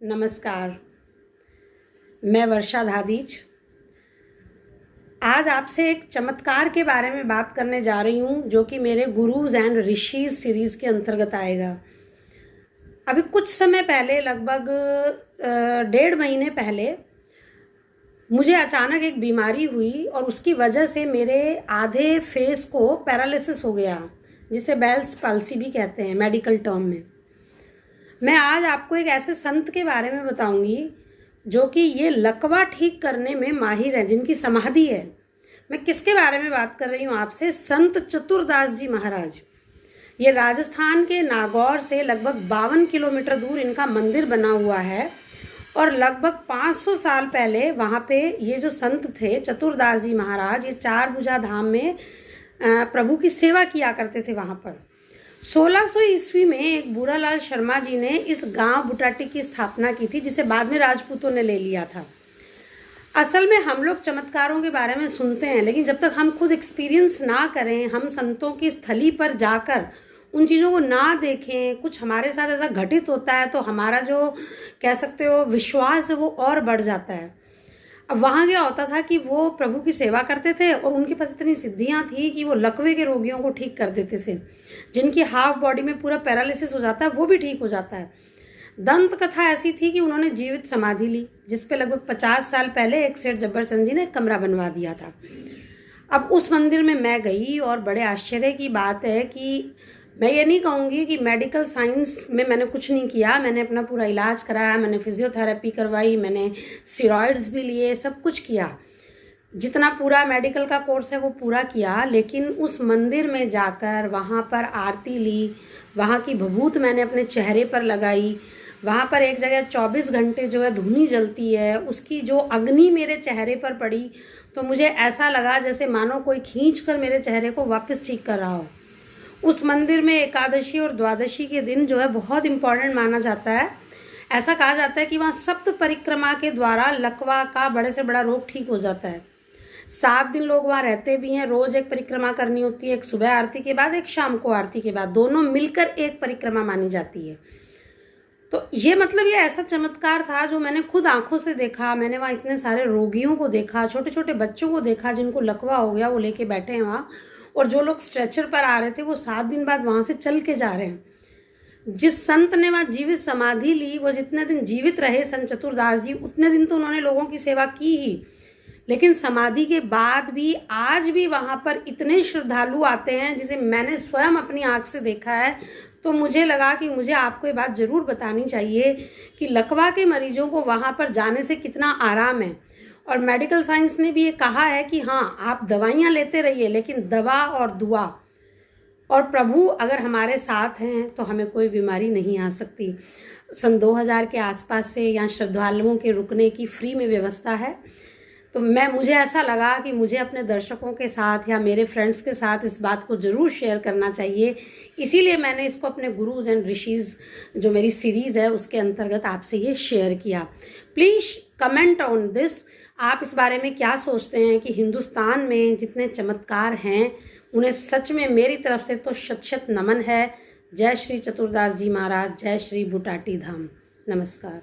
नमस्कार। मैं वर्षा धादीच आज आपसे एक चमत्कार के बारे में बात करने जा रही हूँ जो कि मेरे गुरुज एंड ऋषिज सीरीज़ के अंतर्गत आएगा। अभी कुछ समय पहले लगभग 1.5 महीने पहले मुझे अचानक एक बीमारी हुई और उसकी वजह से मेरे आधे फेस को पैरालिसिस हो गया, जिसे बेल्स पाल्सी भी कहते हैं मेडिकल टर्म में। मैं आज आपको एक ऐसे संत के बारे में बताऊंगी जो कि ये लकवा ठीक करने में माहिर है, जिनकी समाधि है। मैं किसके बारे में बात कर रही हूँ आपसे? संत चतुरदास जी महाराज। ये राजस्थान के नागौर से लगभग 52 किलोमीटर दूर इनका मंदिर बना हुआ है और लगभग 500 साल पहले वहाँ पे ये जो संत थे चतुरदास जी महाराज, ये 4 भुजा धाम में प्रभु की सेवा किया करते थे। वहाँ पर 1600 ईस्वी में एक बुरालाल शर्मा जी ने इस गांव बुटाटी की स्थापना की थी, जिसे बाद में राजपूतों ने ले लिया था। असल में हम लोग चमत्कारों के बारे में सुनते हैं, लेकिन जब तक हम खुद एक्सपीरियंस ना करें, हम संतों की स्थली पर जाकर उन चीज़ों को ना देखें, कुछ हमारे साथ ऐसा घटित होता है तो हमारा जो कह सकते हो विश्वास है वो और बढ़ जाता है। अब वहाँ क्या होता था कि वो प्रभु की सेवा करते थे और उनके पास इतनी सिद्धियाँ थी कि वो लकवे के रोगियों को ठीक कर देते थे। जिनकी हाफ बॉडी में पूरा पैरालिसिस हो जाता है वो भी ठीक हो जाता है। दंत कथा ऐसी थी कि उन्होंने जीवित समाधि ली, जिस पे लगभग 50 साल पहले एक सेठ जब्बर चंद जी ने कमरा बनवा दिया था। अब उस मंदिर में मैं गई और बड़े आश्चर्य की बात है कि मैं ये नहीं कहूँगी कि मेडिकल साइंस में मैंने कुछ नहीं किया। मैंने अपना पूरा इलाज कराया, मैंने फिजियोथेरेपी करवाई, मैंने स्टेरॉइड्स भी लिए, सब कुछ किया। जितना पूरा मेडिकल का कोर्स है वो पूरा किया। लेकिन उस मंदिर में जाकर वहाँ पर आरती ली, वहाँ की भभूत मैंने अपने चेहरे पर लगाई। वहाँ पर एक जगह 24 घंटे जो है धूनी जलती है, उसकी जो अग्नि मेरे चेहरे पर पड़ी तो मुझे ऐसा लगा जैसे मानो कोई खींच कर मेरे चेहरे को वापस ठीक कर रहा हो। उस मंदिर में एकादशी और द्वादशी के दिन जो है बहुत इम्पॉर्टेंट माना जाता है। ऐसा कहा जाता है कि वहाँ सप्त परिक्रमा के द्वारा लकवा का बड़े से बड़ा रोग ठीक हो जाता है। 7 दिन लोग वहाँ रहते भी हैं। रोज एक परिक्रमा करनी होती है, एक सुबह आरती के बाद, एक शाम को आरती के बाद, दोनों मिलकर एक परिक्रमा मानी जाती है। तो ये मतलब ये ऐसा चमत्कार था जो मैंने खुद आंखों से देखा। मैंने वहाँ इतने सारे रोगियों को देखा, छोटे छोटे बच्चों को देखा जिनको लकवा हो गया, वो लेके बैठे हैं वहाँ। और जो लोग स्ट्रेचर पर आ रहे थे वो 7 दिन बाद वहाँ से चल के जा रहे हैं। जिस संत ने वहाँ जीवित समाधि ली, वो जितने दिन जीवित रहे संत चतुरदास जी, उतने दिन तो उन्होंने लोगों की सेवा की ही, लेकिन समाधि के बाद भी आज भी वहाँ पर इतने श्रद्धालु आते हैं, जिसे मैंने स्वयं अपनी आँख से देखा है। तो मुझे लगा कि मुझे आपको ये बात ज़रूर बतानी चाहिए कि लकवा के मरीजों को वहाँ पर जाने से कितना आराम है। और मेडिकल साइंस ने भी ये कहा है कि हाँ, आप दवाइयाँ लेते रहिए, लेकिन दवा और दुआ और प्रभु अगर हमारे साथ हैं तो हमें कोई बीमारी नहीं आ सकती। सन 2000 के आसपास से यहाँ श्रद्धालुओं के रुकने की फ्री में व्यवस्था है। तो मुझे ऐसा लगा कि मुझे अपने दर्शकों के साथ या मेरे फ्रेंड्स के साथ इस बात को ज़रूर शेयर करना चाहिए। इसीलिए मैंने इसको अपने गुरुज एंड ऋषिज जो मेरी सीरीज़ है उसके अंतर्गत आपसे ये शेयर किया। Please comment on this. आप इस बारे में क्या सोचते हैं कि हिंदुस्तान में जितने चमत्कार हैं उन्हें सच में मेरी तरफ से तो शत शत नमन है। जय श्री चतुरदास जी महाराज, जय श्री बुटाटी धाम। नमस्कार।